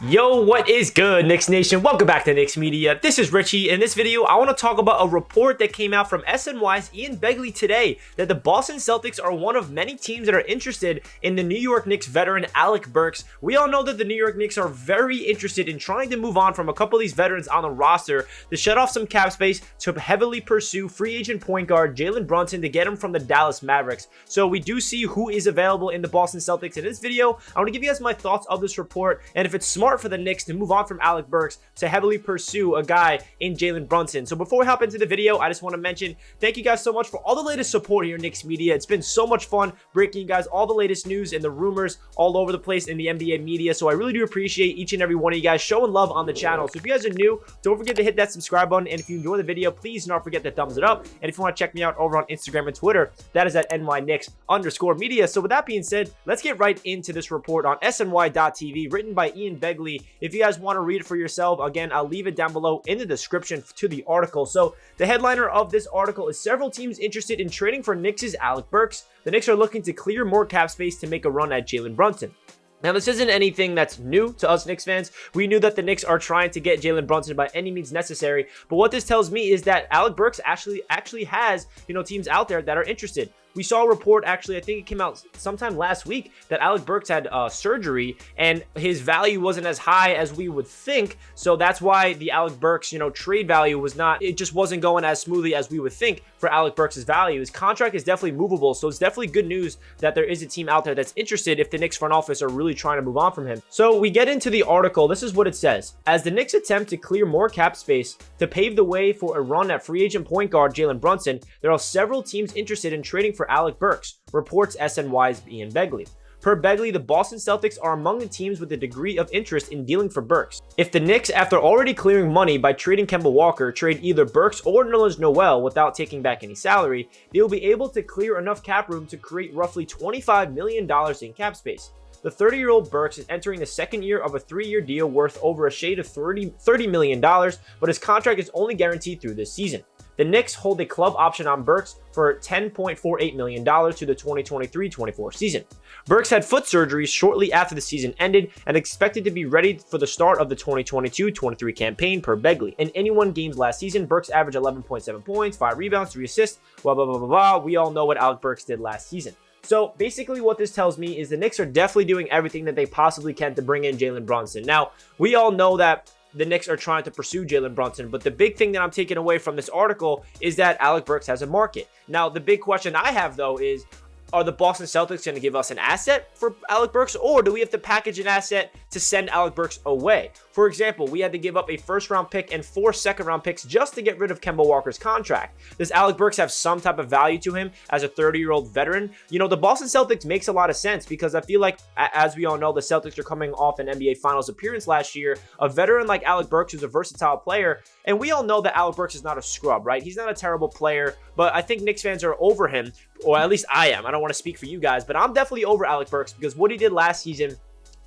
Yo, what is good, Knicks Nation? Welcome back to Knicks Media. This is Richie. In this video, I want to talk about a report that came out from SNY's Ian Begley today that the Boston Celtics are one of many teams that are interested in the New York Knicks veteran Alec Burks. We all know that the New York Knicks are very interested in trying to move on from a couple of these veterans on the roster to shut off some cap space to heavily pursue free agent point guard Jalen Brunson to get him from the Dallas Mavericks. So we do see who is available in the Boston Celtics. In this video, I want to give you guys my thoughts of this report and if it's smart for the Knicks to move on from Alec Burks to heavily pursue a guy in Jalen Brunson. So before we hop into the video, I just want to mention thank you guys so much for all the latest support here in Knicks Media. It's been so much fun breaking you guys all the latest news and the rumors all over the place in the NBA media. So I really do appreciate each and every one of you guys showing love on the channel. So if you guys are new, don't forget to hit that subscribe button. And if you enjoy the video, please do not forget to thumbs it up. And if you want to check me out over on Instagram and Twitter, that is at NYKnicks_media. So with that being said, let's get right into this report on SNY.TV written by Ian Begley. If you guys want to read it for yourself, again, I'll leave it down below in the description to the article. So the headliner of this article is several teams interested in trading for Knicks' Alec Burks. The Knicks are looking to clear more cap space to make a run at Jalen Brunson. Now, this isn't anything that's new to us Knicks fans. We knew that the Knicks are trying to get Jalen Brunson by any means necessary. But what this tells me is that Alec Burks actually has, teams out there that are interested. We saw a report, actually, I think it came out sometime last week, that Alec Burks had surgery and his value wasn't as high as we would think. So that's why the Alec Burks, trade value it just wasn't going as smoothly as we would think for Alec Burks' value. His contract is definitely movable. So it's definitely good news that there is a team out there that's interested if the Knicks front office are really trying to move on from him. So we get into the article. This is what it says. As the Knicks attempt to clear more cap space to pave the way for a run at free agent point guard Jalen Brunson, there are several teams interested in trading for Alec Burks, reports SNY's Ian Begley. Per Begley, the Boston Celtics are among the teams with a degree of interest in dealing for Burks. If the Knicks, after already clearing money by trading Kemba Walker, trade either Burks or Nerlens Noel without taking back any salary, they will be able to clear enough cap room to create roughly $25 million in cap space. The 30-year-old Burks is entering the second year of a 3-year deal worth over a shade of $30 million, but his contract is only guaranteed through this season. The Knicks hold a club option on Burks for $10.48 million to the 2023-24 season. Burks had foot surgery shortly after the season ended and expected to be ready for the start of the 2022-23 campaign per Begley. In 81 games last season, Burks averaged 11.7 points, 5 rebounds, 3 assists, blah, blah, blah, blah, blah. We all know what Alec Burks did last season. So basically what this tells me is the Knicks are definitely doing everything that they possibly can to bring in Jalen Brunson. Now, we all know that the Knicks are trying to pursue Jalen Brunson, but the big thing that I'm taking away from this article is that Alec Burks has a market. Now, the big question I have, though, is are the Boston Celtics going to give us an asset for Alec Burks, or do we have to package an asset to send Alec Burks away? For example, we had to give up a first-round pick and 4 second-round picks just to get rid of Kemba Walker's contract. Does Alec Burks have some type of value to him as a 30-year-old veteran? The Boston Celtics makes a lot of sense because I feel like, as we all know, the Celtics are coming off an NBA Finals appearance last year. A veteran like Alec Burks, who's a versatile player, and we all know that Alec Burks is not a scrub, right? He's not a terrible player, but I think Knicks fans are over him, or at least I am. I don't want to speak for you guys, but I'm definitely over Alec Burks because what he did last season,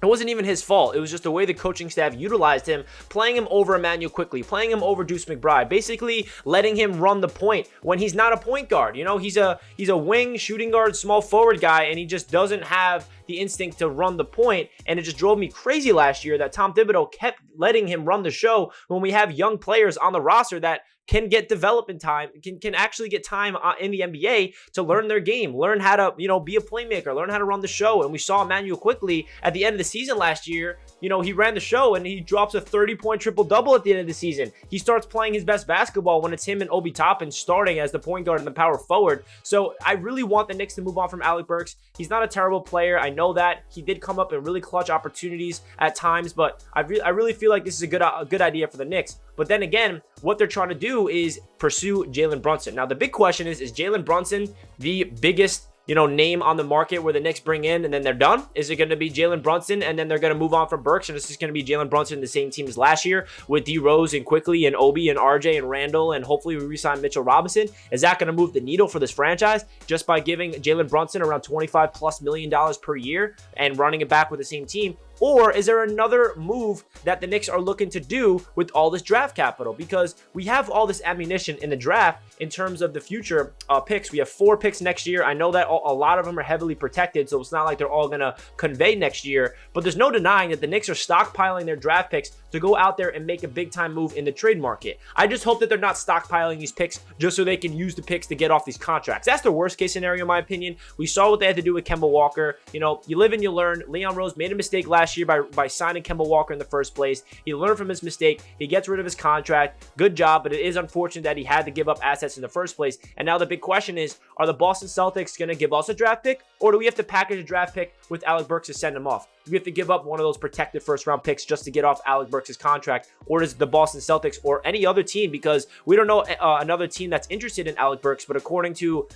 it wasn't even his fault. It was just the way the coaching staff utilized him, playing him over Emmanuel Quickly, playing him over Deuce McBride, basically letting him run the point when he's not a point guard. He's a wing, shooting guard, small forward guy, and he just doesn't have the instinct to run the point. And it just drove me crazy last year that Tom Thibodeau kept letting him run the show when we have young players on the roster that can get development time, can actually get time in the NBA to learn their game, learn how to, be a playmaker, learn how to run the show. And we saw Emmanuel Quickly at the end of the season last year, he ran the show and he drops a 30-point triple-double at the end of the season. He starts playing his best basketball when it's him and Obi Toppin starting as the point guard and the power forward. So I really want the Knicks to move on from Alec Burks. He's not a terrible player. I know that. He did come up in really clutch opportunities at times, but I really feel like this is a good idea for the Knicks. But then again, what they're trying to do is pursue Jalen Brunson. Now, the big question is Jalen Brunson the biggest name on the market where the Knicks bring in and then they're done? Is it going to be Jalen Brunson and then they're going to move on from Burks and it's just going to be Jalen Brunson in the same team as last year with D Rose and Quickly and Obi and RJ and Randall and hopefully we re-sign Mitchell Robinson? Is that going to move the needle for this franchise just by giving Jalen Brunson around $25+ million per year and running it back with the same team? Or is there another move that the Knicks are looking to do with all this draft capital? Because we have all this ammunition in the draft in terms of the future picks. We have 4 picks next year. I know that a lot of them are heavily protected, so it's not like they're all going to convey next year. But there's no denying that the Knicks are stockpiling their draft picks to go out there and make a big-time move in the trade market. I just hope that they're not stockpiling these picks just so they can use the picks to get off these contracts. That's the worst-case scenario, in my opinion. We saw what they had to do with Kemba Walker. You know, you live and you learn. Leon Rose made a mistake last year by signing Kemba Walker in the first place. He learned from his mistake. He gets rid of his contract. Good job, but it is unfortunate that he had to give up assets in the first place. And now the big question is, are the Boston Celtics going to give us a draft pick, or do we have to package a draft pick with Alec Burks to send him off? Do we have to give up one of those protected first-round picks just to get off Alec Burks' contract, or does the Boston Celtics or any other team, because we don't know another team that's interested in Alec Burks, but according to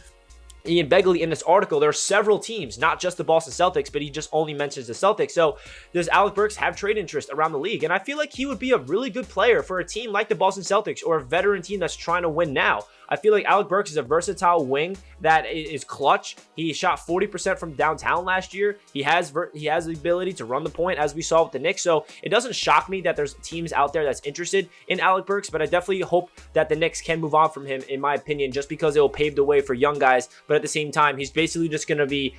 Ian Begley in this article, there are several teams, not just the Boston Celtics, but he just only mentions the Celtics. So does Alec Burks have trade interest around the league? And I feel like he would be a really good player for a team like the Boston Celtics or a veteran team that's trying to win now. I feel like Alec Burks is a versatile wing that is clutch. He shot 40% from downtown last year. He has the ability to run the point, as we saw with the Knicks. So it doesn't shock me that there's teams out there that's interested in Alec Burks, but I definitely hope that the Knicks can move on from him, in my opinion, just because it will pave the way for young guys. But at the same time, he's basically just going to be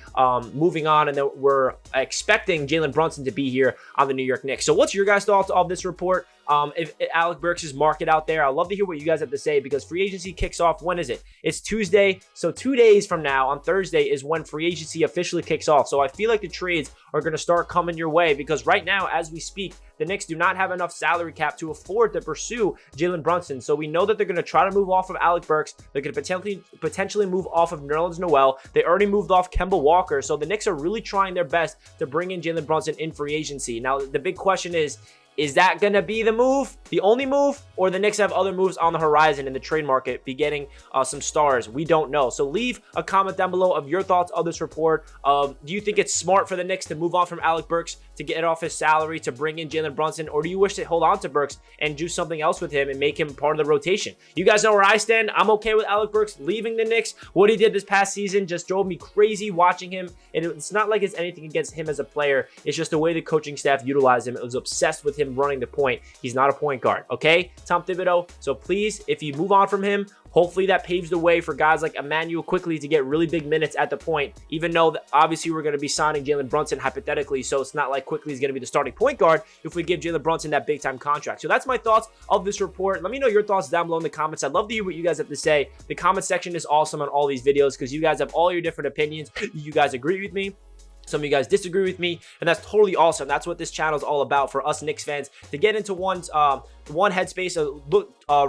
moving on, and then we're expecting Jalen Brunson to be here on the New York Knicks. So what's your guys' thoughts of this report? If Alec Burks' market out there, I'd love to hear what you guys have to say, because free agency kicks off. When is it? It's Tuesday. So 2 days from now, on Thursday, is when free agency officially kicks off. So I feel like the trades are going to start coming your way, because right now, as we speak, the Knicks do not have enough salary cap to afford to pursue Jalen Brunson. So we know that they're going to try to move off of Alec Burks. They're going to potentially move off of Nerlens Noel. They already moved off Kemba Walker. So the Knicks are really trying their best to bring in Jalen Brunson in free agency. Now, the big question is that going to be the move, the only move, or the Knicks have other moves on the horizon in the trade market, be getting some stars? We don't know. So leave a comment down below of your thoughts of this report. Do you think it's smart for the Knicks to move on from Alec Burks to get off his salary to bring in Jalen Brunson, or do you wish to hold on to Burks and do something else with him and make him part of the rotation? You guys know where I stand. I'm okay with Alec Burks leaving the Knicks. What he did this past season just drove me crazy watching him, and it's not like it's anything against him as a player. It's just the way the coaching staff utilized him. It was obsessed with him running the point. He's not a point guard, okay, Tom Thibodeau? So please, if you move on from him, hopefully that paves the way for guys like Emmanuel Quickly to get really big minutes at the point, even though obviously we're going to be signing Jalen Brunson hypothetically, so it's not like Quickly is going to be the starting point guard if we give Jalen Brunson that big-time contract. So that's my thoughts of this report. Let me know your thoughts down below in the comments. I'd love to hear what you guys have to say. The comment section is awesome on all these videos because you guys have all your different opinions. You guys agree with me. Some of you guys disagree with me, and that's totally awesome. That's what this channel is all about, for us Knicks fans to get into one headspace,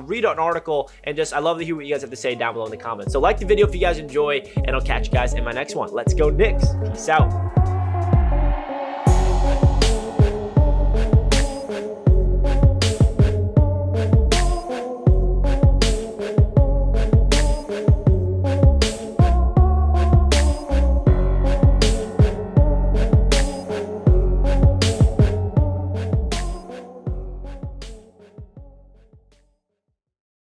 read an article, and just I love to hear what you guys have to say down below in the comments. So like the video if you guys enjoy, and I'll catch you guys in my next one. Let's go Knicks. Peace out.